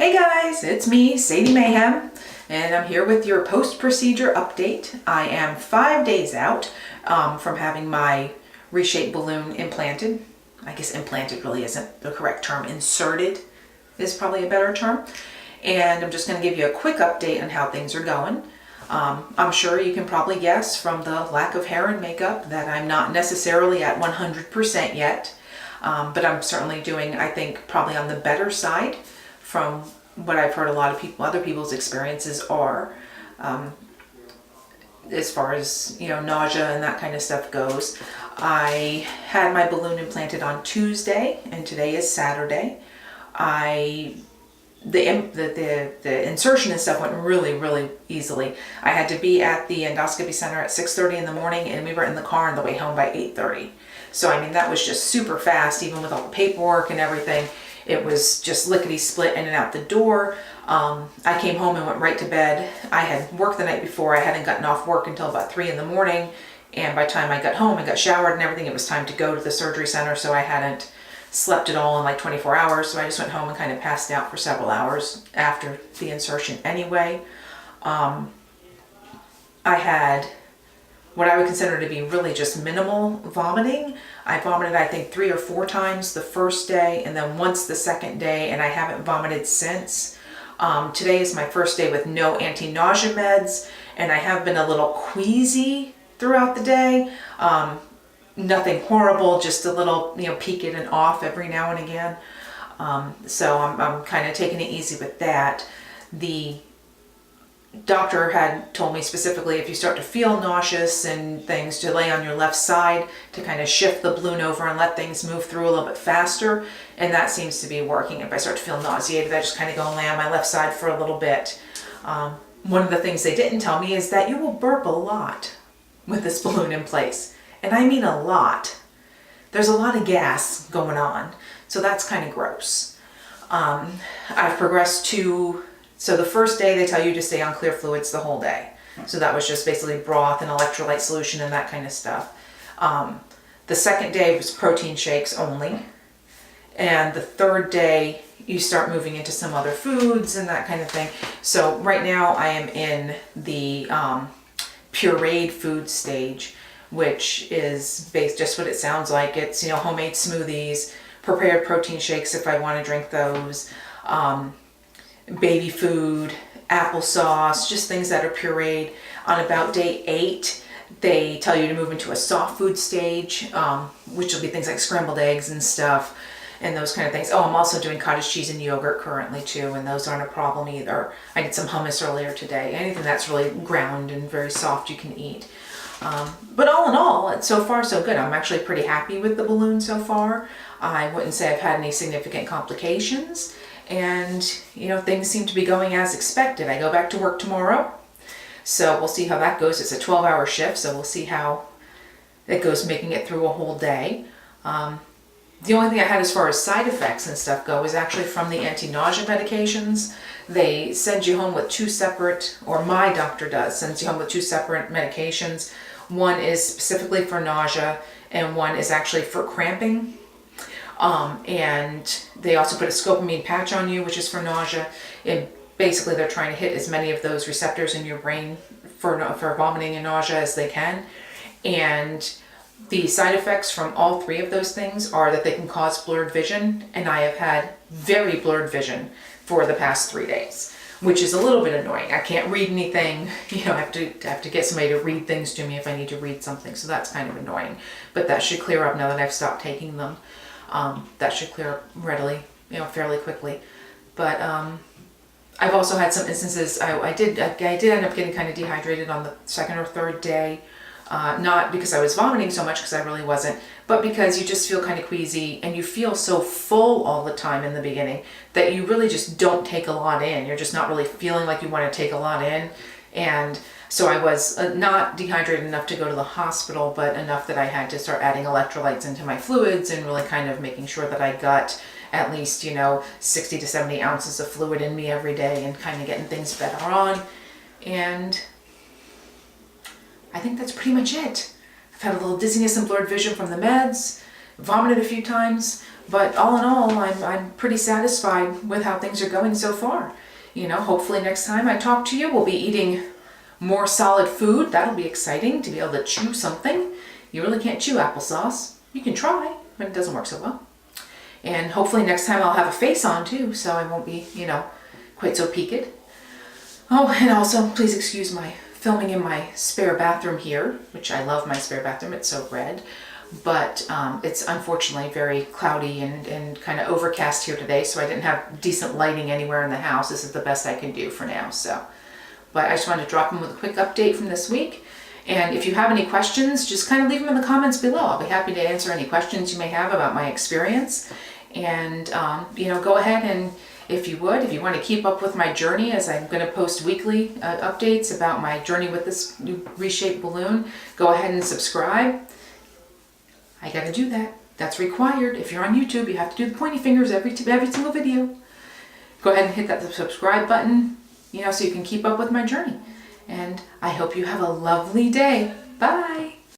Hey guys, it's me, Sadie Mayhem, and I'm here with your post-procedure update. I am 5 days out from having my ReShape Balloon implanted. I guess implanted really isn't the correct term. Inserted is probably a better term. And I'm just going to give you a quick update on how things are going. I'm sure you can probably guess from the lack of hair and makeup that I'm not necessarily at 100% yet. But I'm certainly doing, I think, probably on the better side from what I've heard a lot of people, other people's experiences are, as far as, nausea and that kind of stuff goes. I had my balloon implanted on Tuesday, and today is Saturday. The insertion and stuff went really easily. I had to be at the endoscopy center at 6:30 in the morning, and we were in the car on the way home by 8:30. So I mean, that was just super fast, even with all the paperwork and everything. It was just lickety-split in and out the door. I came home and went right to bed. I had worked the night before. I hadn't gotten off work until about 3 in the morning. And by the time I got home and got showered and everything, it was time to go to the surgery center. So I hadn't slept at all in like 24 hours. So I just went home and kind of passed out for several hours after the insertion anyway. I had what I would consider to be really just minimal vomiting. I vomited, I think, 3 or 4 times the first day and then once the second day, and I haven't vomited since. Today is my first day with no anti-nausea meds, and I have been a little queasy throughout the day. Nothing horrible, just a little, peaked and off every now and again. So I'm kind of taking it easy with that. The doctor had told me specifically if you start to feel nauseous and things, to lay on your left side to kind of shift the balloon over and let things move through a little bit faster, and that seems to be working. If I start to feel nauseated, I just kind of go and lay on my left side for a little bit. One of the things they didn't tell me is that you will burp a lot with this balloon in place, and I mean a lot. There's a lot of gas going on, so that's kind of gross. I've progressed to So the first day they tell you to stay on clear fluids the whole day. So that was just basically broth and electrolyte solution and that kind of stuff. The second day was protein shakes only. And the third day you start moving into some other foods and that kind of thing. So right now I am in the pureed food stage, which is based just what it sounds like. It's, homemade smoothies, prepared protein shakes if I want to drink those. Baby food, applesauce, just things that are pureed. On about day 8, they tell you to move into a soft food stage, which will be things like scrambled eggs and stuff, and those kind of things. Oh, I'm also doing cottage cheese and yogurt currently too, and those aren't a problem either. I did some hummus earlier today. Anything that's really ground and very soft you can eat. But all in all, it's so far so good. I'm actually pretty happy with the balloon so far. I wouldn't say I've had any significant complications. And, things seem to be going as expected. I go back to work tomorrow, so we'll see how that goes. It's a 12-hour shift, so we'll see how it goes, making it through a whole day. The only thing I had as far as side effects and stuff go is actually from the anti-nausea medications. They send you home with 2 separate, or my doctor does, sends you home with 2 separate medications. One is specifically for nausea, and one is actually for cramping. And they also put a scopamine patch on you, which is for nausea. And basically they're trying to hit as many of those receptors in your brain for vomiting and nausea as they can. And the side effects from all 3 of those things are that they can cause blurred vision. And I have had very blurred vision for the past 3 days, which is a little bit annoying. I can't read anything. I have to get somebody to read things to me if I need to read something. So that's kind of annoying. But that should clear up now that I've stopped taking them. That should clear up readily, fairly quickly. But I've also had some instances. I did end up getting kind of dehydrated on the 2nd or 3rd day, not because I was vomiting so much, because I really wasn't, but because you just feel kind of queasy and you feel so full all the time in the beginning that you really just don't take a lot in. You're just not really feeling like you want to take a lot in, and so I was not dehydrated enough to go to the hospital, but enough that I had to start adding electrolytes into my fluids and really kind of making sure that I got at least, 60 to 70 ounces of fluid in me every day and kind of getting things better on. And I think that's pretty much it. I've had a little dizziness and blurred vision from the meds. vomited a few times, but all in all, I'm pretty satisfied with how things are going so far. You know, hopefully next time I talk to you, we'll be eating more solid food. That'll be exciting to be able to chew something. You really can't chew applesauce. You can try, but it doesn't work so well. And hopefully next time I'll have a face on too, so I won't be, you know, quite so peaked. Oh, and also, please excuse my filming in my spare bathroom here, which I love my spare bathroom. It's so red. But it's unfortunately very cloudy and kind of overcast here today, so I didn't have decent lighting anywhere in the house. This is the best I can do for now. But I just wanted to drop them with a quick update from this week. And if you have any questions, just kind of leave them in the comments below. I'll be happy to answer any questions you may have about my experience. And, you know, go ahead and, if you want to keep up with my journey, as I'm going to post weekly updates about my journey with this new ReShape balloon, go ahead and subscribe. I got to do that. That's required. If you're on YouTube, you have to do the pointy fingers every single video. Go ahead and hit that subscribe button, you know, so you can keep up with my journey. And I hope you have a lovely day. Bye.